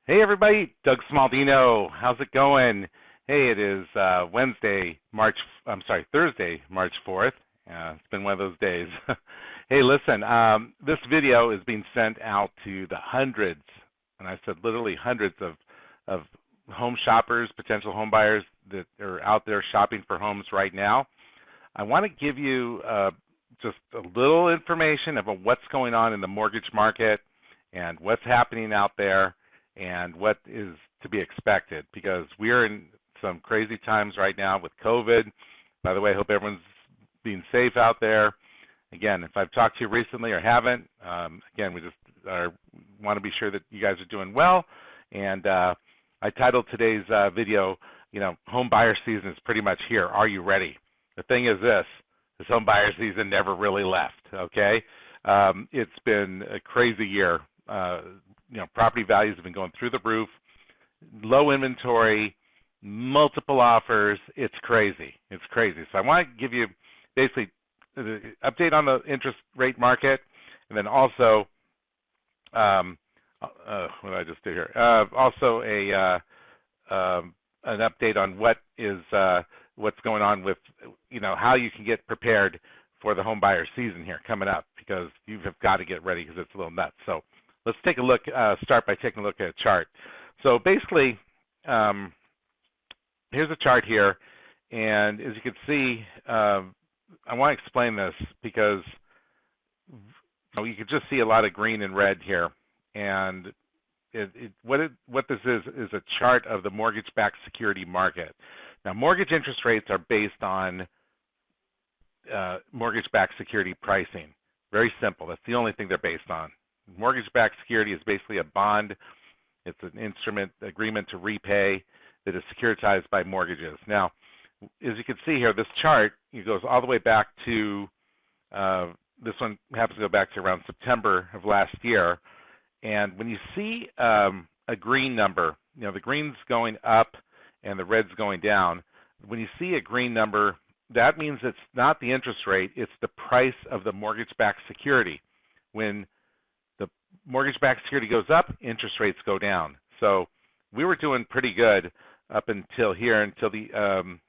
Hey everybody, Doug Smaldino. How's it going? Hey, it is Thursday, March 4th. It's been one of those days. Hey, listen, this video is being sent out to the hundreds, and I said literally hundreds of home shoppers, potential home buyers that are out there shopping for homes right now. I want to give you just a little information about what's going on in the mortgage market and what's happening out there and what is to be expected, because we're in some crazy times right now with COVID. By the way, I hope everyone's being safe out there. Again, if I've talked to you recently or haven't, again, we just want to be sure that you guys are doing well. And I titled today's video, home buyer season is pretty much here. Are you ready? The thing is this home buyer season never really left, okay? It's been a crazy year. Property values have been going through the roof, low inventory, multiple offers. It's crazy. It's crazy. So I want to give you basically the update on the interest rate market, and then also, what did I just do here? Also an update on what's going on with, how you can get prepared for the home buyer season here coming up, because you have got to get ready because it's a little nuts. So let's take a look, start by taking a look at a chart. So basically, here's a chart here, and as you can see, I want to explain this because you can just see a lot of green and red here, and what this is a chart of the mortgage-backed security market. Now, mortgage interest rates are based on mortgage-backed security pricing. Very simple. That's the only thing they're based on. Mortgage-backed security is basically a bond. It's an instrument agreement to repay that is securitized by mortgages. Now, as you can see here, this chart goes all the way back to, this one happens to go back to around September of last year. And when you see a green number, the green's going up and the red's going down. When you see a green number, that means it's not the interest rate, it's the price of the mortgage-backed security. When the mortgage-backed security goes up, interest rates go down. So we were doing pretty good up until here, until the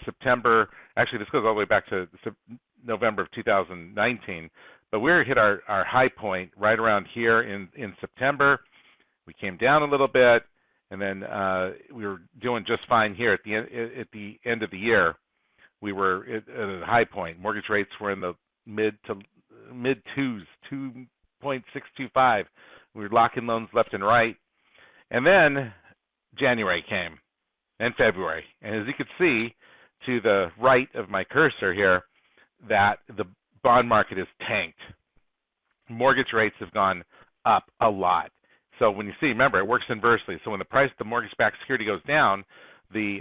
September. Actually, this goes all the way back to November of 2019. But we hit our high point right around here in September. We came down a little bit, and then we were doing just fine here at the end of the year. We were at a high point. Mortgage rates were in the mid twos, 2.625. We were locking loans left and right. And then January came, and February. And as you can see to the right of my cursor here, that the bond market is tanked. Mortgage rates have gone up a lot. So when you see, remember, it works inversely. So when the price of the mortgage-backed security goes down, the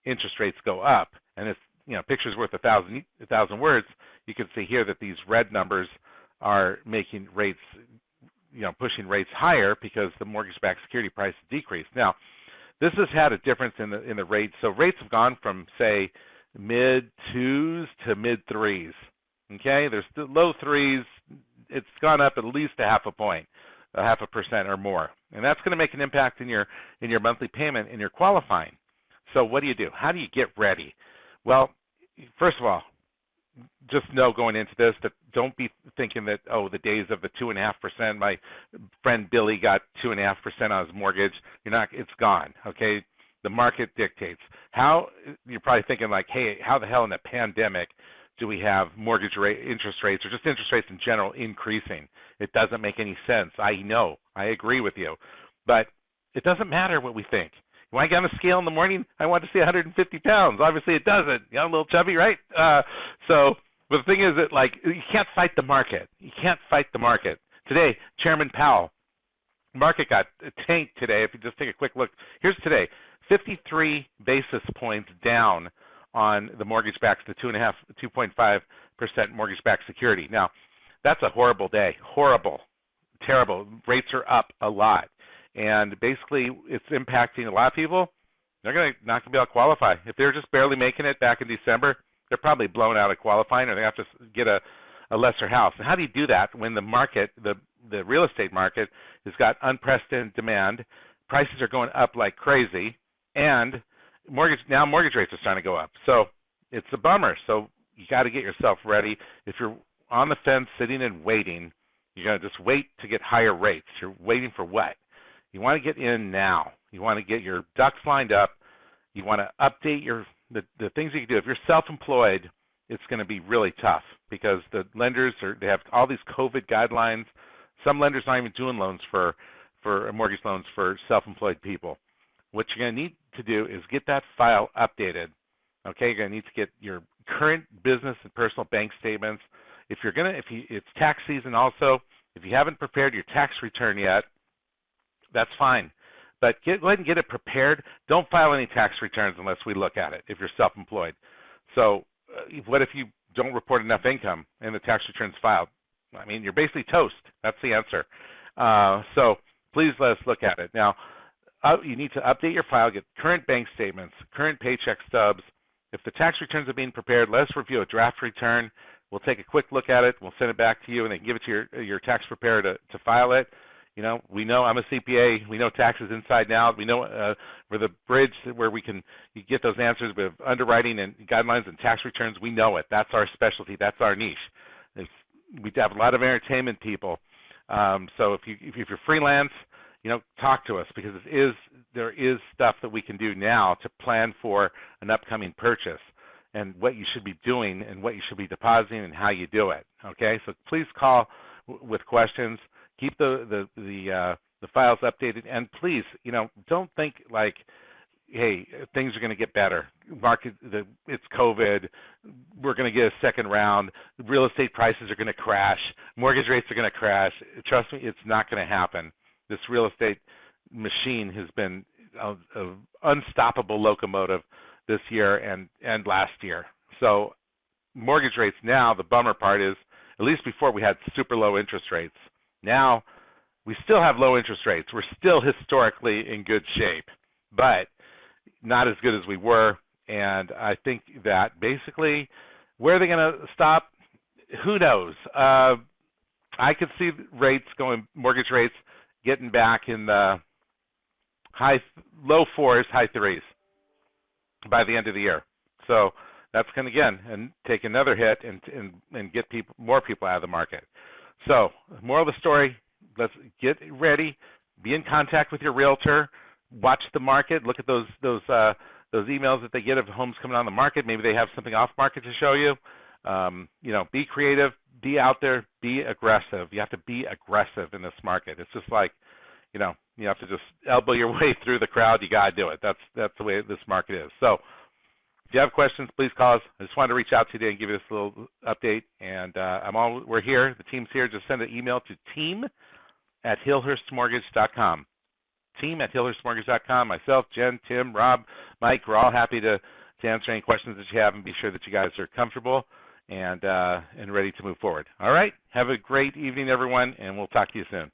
interest rates go up. And it's, picture's worth a thousand words. You can see here that these red numbers are making rates, pushing rates higher because the mortgage-backed security price decreased. Now, this has had a difference in the rates. So rates have gone from, say, mid twos to mid threes. Okay, there's still low threes. It's gone up at least a half a point, 0.5% or more, and that's going to make an impact in your monthly payment and your qualifying. So what do you do? How do you get ready? Well, first of all, just know going into this that don't be thinking that, the days of the 2.5%. My friend Billy got 2.5% on his mortgage. It's gone. Okay, the market dictates. You're probably thinking like, hey, how the hell in the pandemic do we have mortgage rate, interest rates, or just interest rates in general increasing? It doesn't make any sense. I know. I agree with you. But it doesn't matter what we think. When I get on a scale in the morning, I want to see 150 pounds. Obviously, it doesn't. A little chubby, right? But the thing is that, you can't fight the market. You can't fight the market. Today, Chairman Powell, market got tanked today. If you just take a quick look, here's today, 53 basis points down on the mortgage-backed, the 2.5% mortgage-backed security. Now, that's a horrible day. Horrible. Terrible. Rates are up a lot. And basically, it's impacting a lot of people. They're not going to be able to qualify. If they're just barely making it back in December, they're probably blown out of qualifying, or they have to get a a lesser house. And how do you do that when the market, the real estate market, has got unprecedented demand, prices are going up like crazy, and mortgage rates are starting to go up. So it's a bummer. So you got to get yourself ready. If you're on the fence sitting and waiting, you're going to just wait to get higher rates. You're waiting for what? You want to get in now. You want to get your ducks lined up. You want to update the things you can do. If you're self-employed, it's going to be really tough because the lenders they have all these COVID guidelines. Some lenders aren't even doing loans for mortgage loans for self-employed people. What you're going to need to do is get that file updated. Okay, you're going to need to get your current business and personal bank statements. It's tax season also. If you haven't prepared your tax return yet, that's fine. But go ahead and get it prepared. Don't file any tax returns unless we look at it if you're self-employed. So what if you don't report enough income and the tax return's filed? I mean, you're basically toast. That's the answer. So please let us look at it. Now, you need to update your file, get current bank statements, current paycheck stubs. If the tax returns are being prepared, let us review a draft return. We'll take a quick look at it. We'll send it back to you, and then give it to your tax preparer to file it. You know, we know I'm a CPA. We know taxes inside and out. We know we're the bridge where you get those answers with underwriting and guidelines and tax returns. We know it. That's our specialty. That's our niche. We have a lot of entertainment people. So if you're freelance, you know, talk to us because there is stuff that we can do now to plan for an upcoming purchase and what you should be doing and what you should be depositing and how you do it. Okay, so please call with questions. Keep the files updated, and please, you know, don't think like, hey, things are going to get better. It's COVID. We're going to get a second round. Real estate prices are going to crash. Mortgage rates are going to crash. Trust me, it's not going to happen. This real estate machine has been an unstoppable locomotive this year and last year. So mortgage rates now, the bummer part is, at least before we had super low interest rates. Now we still have low interest rates. We're still historically in good shape, but not as good as we were. And I think that basically, where are they going to stop? Who knows? I could see mortgage rates getting back in the low fours, high threes by the end of the year. So that's going to, again, and take another hit and get more people out of the market. So, moral of the story, let's get ready, be in contact with your realtor, watch the market, look at those emails that they get of homes coming on the market. Maybe they have something off market to show you. You know, be creative, be out there, be aggressive. You have to be aggressive in this market. It's just like, you know, you have to just elbow your way through the crowd. You got to do it. That's the way this market is. So, if you have questions, please call us. I just wanted to reach out to you today and give you this little update. And we're here. The team's here. Just send an email to team@hillhurstmortgage.com. Team@hillhurstmortgage.com. Myself, Jen, Tim, Rob, Mike, we're all happy to answer any questions that you have and be sure that you guys are comfortable and ready to move forward. All right. Have a great evening, everyone, and we'll talk to you soon.